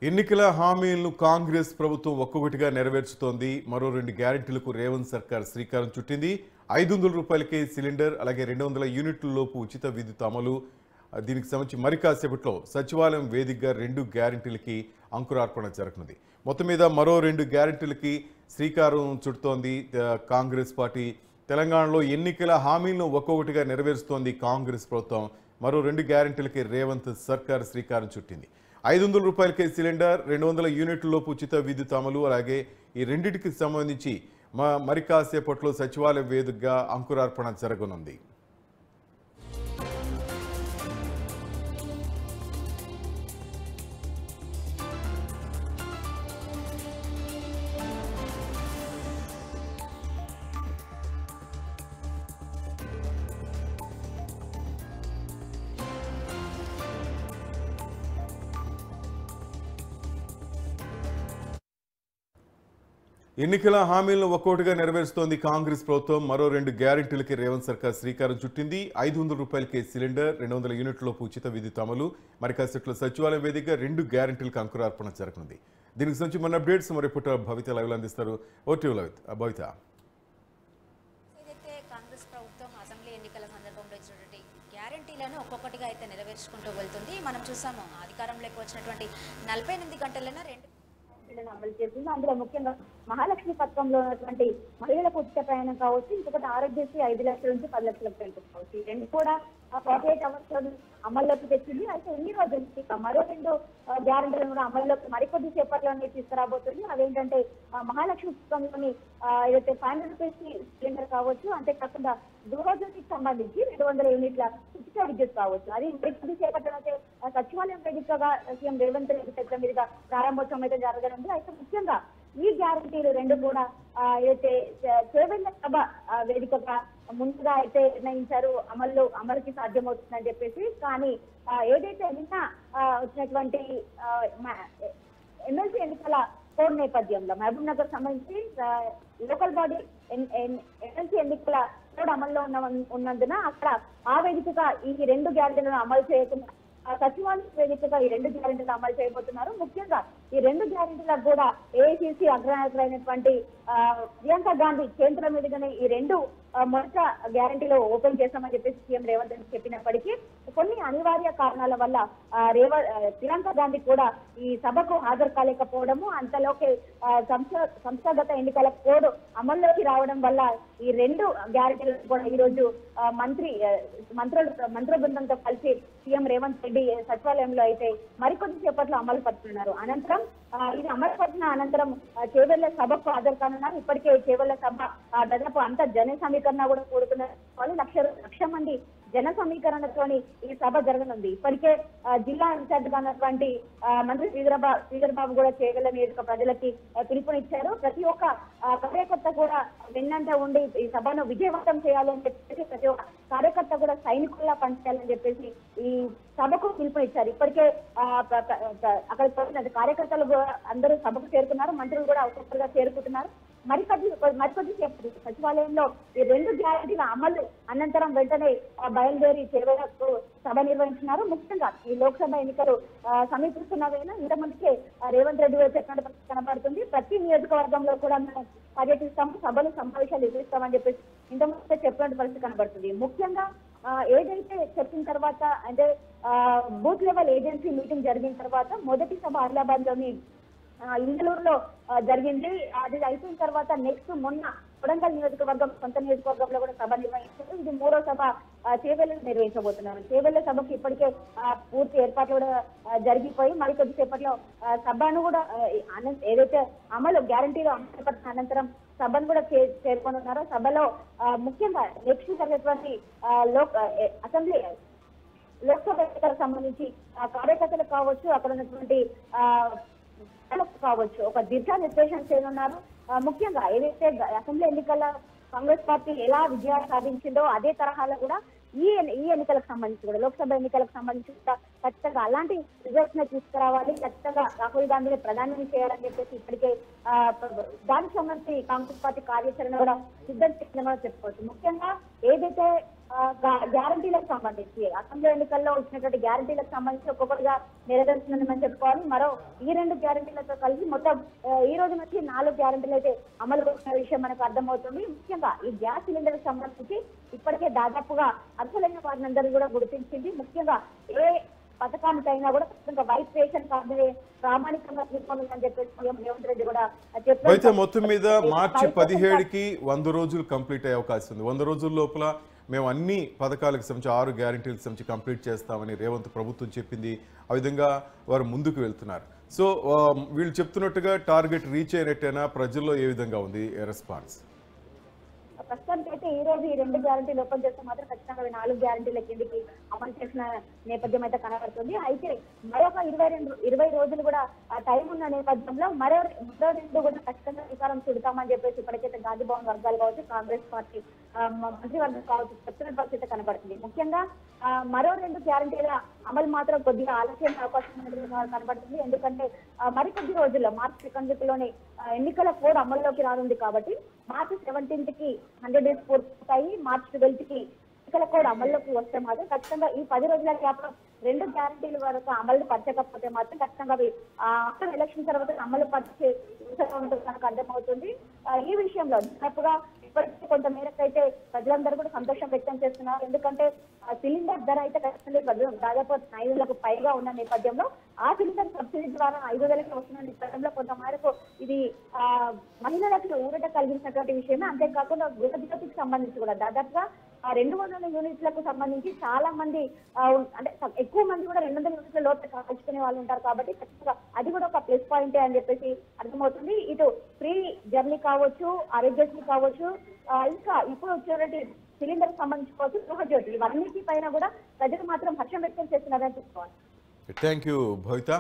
ఎన్నికల హామీలను కాంగ్రెస్ ప్రభుత్వం ఒక్కొక్కటిగా నెరవేర్చుతోంది. మరో 2 గ్యారెంటీలకు రేవంత్ సర్కార్ శ్రీకారం చుట్టింది. 500 రూపాయలకే సిలిండర్, అలాగే 200 యూనిట్ల లోపు ఉచిత విద్యుత్ అమలు. దీనికి సంబంధించి మరి కాసేపట్లో సచివాలయం వేదికగా 2 గ్యారెంటీలకి అంకురార్పణ జరగనుంది. మొత్తం మీద మరో 2 గ్యారెంటీలకి శ్రీకారం చుడుతోంది కాంగ్రెస్ పార్టీ. తెలంగాణలో ఎన్నికల హామీలను ఒక్కొక్కటిగా నెరవేరుస్తోంది కాంగ్రెస్ ప్రభుత్వం. మరో 2 గ్యారెంటీలకి రేవంత్ సర్కార్ శ్రీకారం చుట్టింది. 500 రూపాయలకే సిలిండర్, 200 యూనిట్ల లోపు ఉచిత విద్యుత్ అమలు, అలాగే ఈ రెండింటికి సంబంధించి మరి కాసేపట్లో సచివాలయ వేదికగా అంకురార్పణ జరగనుంది. ఎన్నికల హామీలను ఒక్కోటిగా నెరవేరుస్తోంది కాంగ్రెస్ ప్రభుత్వం. మరో 2 గ్యారెంటీలకి రేవంత్ సర్కార్ శ్రీకారం చుట్టింది. 500 రూపాయలకే సిలిండర్, 200 యూనిట్ల లోపు ఉచిత విద్యుత్ అమలు. మరి కాసేపట్లో సచివాలయం వేదికగా 2 గ్యారెంటీలకు అంకురార్పణ జరగనుంది. దీనికి సంబంధించి మన అప్డేట్స్ మరి పుట్ట భవిత లైవ్లో అందిస్తారు. ఓటీ భవిత. ఏదైతే కాంగ్రెస్ ప్రభుత్వం అసెంబ్లీ ఎన్నికల సందర్భంలో ఇచ్చినటువంటి గ్యారెంటీలను ఒక్కొక్కటిగా అయితే నెరవేర్చుకుంటూ వెళ్తుంది. మనం చూసాము అధికారంలోకి వచ్చినటువంటి 48 గంటలైనా 2 అమలు చేస్తుంది. అందులో ముఖ్యంగా మహాలక్ష్మి పథకంలో ఉన్నటువంటి మహిళలకు ఉచిత ప్రయాణం కావచ్చు, ఇంకొకటి ఆరోగ్యశ్రీ 5 లక్షల నుంచి 10 లక్షలకు పెంపు కావచ్చు. ఈ రెండు కూడా 48 అవర్స్ అమల్లోకి తెచ్చింది. అయితే ఇన్ని రోజులు మరో 2 గ్యారెంటీలను కూడా అమల్లోకి మరికొద్ది సేపట్లోనే తీసుకురాబోతుంది. అదేంటంటే మహాలక్ష్మి పథకంలోని ఏదైతే 500 రూపీస్ సిలిండర్ కావచ్చు, అంతేకాకుండా గృహజ్యోతికి సంబంధించి 200 యూనిట్ల ఉచిత విద్యుత్ కావచ్చు. అది మరికొద్ది సేపట్లో అయితే సచివాలయం వేదికగా సీఎం రేవంత్ రెడ్డి చేతుల మీదుగా ప్రారంభోత్సవం అయితే జరగనుంది. అయితే ముఖ్యంగా ఈ గ్యారెంటీలు 2 కూడా ఏదైతే చేవెళ్ల సభ వేదికగా ముందుగా అయితే నిర్ణయించారు అమలుకి సాధ్యమవుతుందని చెప్పేసి. కానీ ఏదైతే నిన్న వచ్చినటువంటి ఎమ్మెల్సీ ఎన్నికల కోడ్ నేపథ్యంలో మహబూబ్ నగర్ సంబంధించి లోకల్ బాడీ ఎమ్మెల్సీ ఎన్నికల కోడ్ అమల్లో ఉన్నందున అక్కడ ఆ వేదికగా ఈ 2 గ్యారెంటీలను అమలు చేయకుండా సచివాలయం వేదికగా ఈ 2 గ్యారెంటీలు అమలు చేయబోతున్నారు. ముఖ్యంగా ఈ 2 గ్యారెంటీలకు కూడా ఏఐసిసి అగ్రనాయకులైనటువంటి ప్రియాంక గాంధీ చేతుల మీదుగానే ఈ 2 మొదట గ్యారెంటీలో ఓపెన్ చేస్తామని చెప్పేసి సీఎం రేవంత్ రెడ్డి చెప్పినప్పటికీ కొన్ని అనివార్య కారణాల వల్ల ప్రియాంక గాంధీ కూడా ఈ సభకు హాజరు కాలేకపోవడము, అంతలోకే సంస్థాగత ఎన్నికల కోడ్ అమల్లోకి రావడం వల్ల ఈ 2 గ్యారెంటీలు కూడా ఈ రోజు మంత్రుల బృందంతో కలిసి సీఎం రేవంత్ రెడ్డి సచివాలయంలో అయితే మరికొద్ది సేపట్లో అమలు పరుస్తున్నారు. అనంతరం ఇది అమలు పరిచిన అనంతరం చేవెళ్ల సభకు హాజరు కానున్నారు. ఇప్పటికే చేవెళ్ల సభ దాదాపు అంత జన సమీకరణ కూడా కూడుకున్నారు. 1,00,000 మంది జన సమీకరణతోని ఈ సభ జరగనుంది. ఇప్పటికే జిల్లా ఇన్ఛార్జిగా ఉన్నటువంటి మంత్రి శ్రీధర్ బాబు కూడా చేవెళ్ల నియోజక ప్రజలకి పిలుపునిచ్చారు. ప్రతి ఒక్క కార్యకర్త కూడా వెన్నంటే ఉండి ఈ సభను విజయవంతం చేయాలని చెప్పేసి ప్రతి ఒక్క కార్యకర్త కూడా సైనికుల్లా పనిచేయాలని చెప్పేసి ఈ సభకు పిలుపునిచ్చారు. ఇప్పటికే అక్కడ కార్యకర్తలు అందరూ సభకు చేరుకున్నారు. మంత్రులు కూడా ఒక్కొక్కరుగా చేరుకుంటున్నారు. మరికొద్ది సేపు సచివాలయంలో ఈ 2 గ్యారెంటీల అమలు అనంతరం వెంటనే బయలుదేరి చేవెళ్లకు సభ నిర్వహించినారు. ముఖ్యంగా ఈ లోక్సభ ఎన్నికలు సమీపిస్తున్న వేళ ఇంతమందికే రేవంత్ రెడ్డి చెప్పినట్టు కనబడుతుంది. ప్రతి నియోజకవర్గంలో కూడా మేము పర్యటిస్తాము, సభలు సమావేశాలు నిర్వహిస్తామని చెప్పేసి ఇంతమంది చెప్పినట్టు పరిస్థితి కనబడుతుంది. ముఖ్యంగా ఏదైతే చెప్పిన తర్వాత అంటే బూత్ లెవెల్ ఏజెన్సీ మీటింగ్ జరిగిన తర్వాత మొదటి సభ ఆదిలాబాద్ లోని ఇంగళూరులో జరిగింది. అది అయిపోయిన తర్వాత నెక్స్ట్ మొన్న కొడంగల్ నియోజకవర్గం సొంత నియోజకవర్గంలో కూడా సభ నిర్వహించారు. ఇది 3వ సభ చేవెళ్లను నిర్వహించబోతున్నారు. చేవెళ్ల సభకు ఇప్పటికే పూర్తి ఏర్పాట్లు కూడా జరిగిపోయి మరికొద్ది సేపట్లో సభను కూడా ఏదైతే గ్యారంటీలో అమలుపరిచిన అనంతరం సభను కూడా చేరుకోనున్నారో సభలో ముఖ్యంగా నెక్స్ట్ జరిగేటువంటి అసెంబ్లీ లోక్సభ ఎన్నికలకు సంబంధించి కార్యకర్తలు కావచ్చు, అక్కడ ఉన్నటువంటి కావచ్చు ఒక దిశానిర్దేశం చేయనున్నారు. ముఖ్యంగా ఏదైతే అసెంబ్లీ ఎన్నికల కాంగ్రెస్ పార్టీ ఎలా విజయాలు సాధించిందో అదే తరహాలో కూడా ఈ ఎన్నికలకు సంబంధించి కూడా లోక్సభ ఎన్నికలకు సంబంధించి కూడా ఖచ్చితంగా అలాంటి రిజల్ట్స్ ని తీసుకురావాలి, ఖచ్చితంగా రాహుల్ గాంధీని ప్రధాని చేయాలని చెప్పేసి ఇప్పటికే దానికి సంబంధించి కాంగ్రెస్ పార్టీ కార్యాచరణ కూడా సిద్ధం చేసిందని చెప్పుకోవచ్చు. ముఖ్యంగా ఏదైతే గ్యారంటీలకు సంబంధించి అసెంబ్లీ ఎన్నికల్లో ఇచ్చినటువంటి గ్యారంటీలకు సంబంధించి ఒక్కొక్కటిగా నెరవేరుస్తుందని చెప్పుకోవాలి. మరో ఈ 2 గ్యారంటీలతో కలిసి మొత్తం ఈ రోజు నుంచి 4 గ్యారంటీలు అయితే అమలు అవుతున్న విషయం మనకు అర్థమవుతుంది. ముఖ్యంగా ఈ గ్యాస్ సిలిండర్ సంబంధించి ఇప్పటికే దాదాపుగా అర్హులైన వారిని అందరూ కూడా గుర్తించింది. ముఖ్యంగా ఏ పథకానికైనా కూడా ఖచ్చితంగా వైట్ రేషన్ కార్డు ప్రామాణికంగా తీసుకోవాలని చెప్పేసి సీఎం రేవంత్ రెడ్డి కూడా చెప్పారు. అయితే మొత్తం మీద మార్చి 17కి 100 రోజులు కంప్లీట్ అయ్యే అవకాశం ఉంది. 100 రోజుల లోపల మేము అన్ని పథకాలకు సంబంధించి 6 గ్యారెంటీలకు సంబంధించి కంప్లీట్ చేస్తామని రేవంత్ ప్రభుత్వం చెప్పింది. ఆ విధంగా వారు ముందుకు వెళ్తున్నారు. సో వీళ్ళు చెప్తున్నట్టుగా టార్గెట్ రీచ్ అయినట్టేనా? ప్రజల్లో ఏ విధంగా ఉంది రెస్పాన్స్? ప్రస్తుతానికి అయితే ఈ రోజు ఈ 2 గ్యారంటీలు ఓపెన్ చేస్తే మాత్రం ఖచ్చితంగా 4 గ్యారంటీల కిందికి అమలు చేసిన నేపథ్యం అయితే కనబడుతుంది. అయితే మరొక 20 రోజులు కూడా టైం ఉన్న నేపథ్యంలో మరో 2 కూడా ఖచ్చితంగా శ్రీకారం చుడతామని చెప్పేసి ఇప్పటికైతే గాంధీ భవన్ వర్గాలు కావచ్చు, కాంగ్రెస్ పార్టీ మంత్రివర్గం కావచ్చు చెప్తున్న పరిస్థితి కనబడుతుంది. ముఖ్యంగా మరో 2 గ్యారంటీల అమలు మాత్రం కొద్దిగా ఆలస్యం అవకాశం కనబడుతుంది. ఎందుకంటే మరికొద్ది రోజుల్లో మార్చి 2 ఎన్నికల కోడ్ అమల్లోకి రానుంది కాబట్టి మార్చి 17కి 100 డేస్ పూర్తయి మార్చి 12కి ఎన్నికల కోడ్ అమల్లోకి వస్తే మాత్రం ఖచ్చితంగా ఈ 10 రోజుల గ్యాప్ 2 గ్యారంటీల వరకు అమలు పరచకపోతే మాత్రం ఖచ్చితంగా ఆఫ్టర్ ఎలక్షన్ తర్వాత అమలు పరిచే మనకు అర్థమవుతుంది. ఈ విషయంలో దాదాపుగా ఇప్పటికీ కొంత మేరకు అయితే ప్రజలందరూ కూడా సంతోషం వ్యక్తం చేస్తున్నారు. ఎందుకంటే సిలిండర్ ధర అయితే ఖచ్చితంగా దాదాపు 5,000లకు పైగా ఉన్న నేపథ్యంలో ఆ సిలిండర్ సబ్సిడీ ద్వారా 5,000కి వస్తున్న నేపథ్యంలో కొంత మేరకు ఇది మహిళలకు ఊరట కలిగించినటువంటి విషయమే. అంతేకాకుండా గృహజ్యోతికి సంబంధించి కూడా దాదాపుగా 200 యూనిట్లకు సంబంధించి చాలా మంది అంటే ఎక్కువ మంది కూడా 200 యూనిట్ల లోపు కాల్చుకునే వాళ్ళు ఉంటారు కాబట్టి ఖచ్చితంగా అది కూడా ఒక ప్లస్ పాయింటే అని చెప్పేసి అర్థమవుతుంది. ఇటు ఫ్రీ జర్నీ కావచ్చు, ఆరోగ్యశ్రీ కావచ్చు, ఇంకా ఇప్పుడు వచ్చేటువంటి సిలిండర్ సంబంధించుకోవచ్చు, గృహజ్యోతి, ఇవన్నిటి పైన కూడా ప్రజలు మాత్రం హర్షం వ్యక్తం చేస్తున్నారని చెప్పుకోవాలి. Thank you Bhavitha.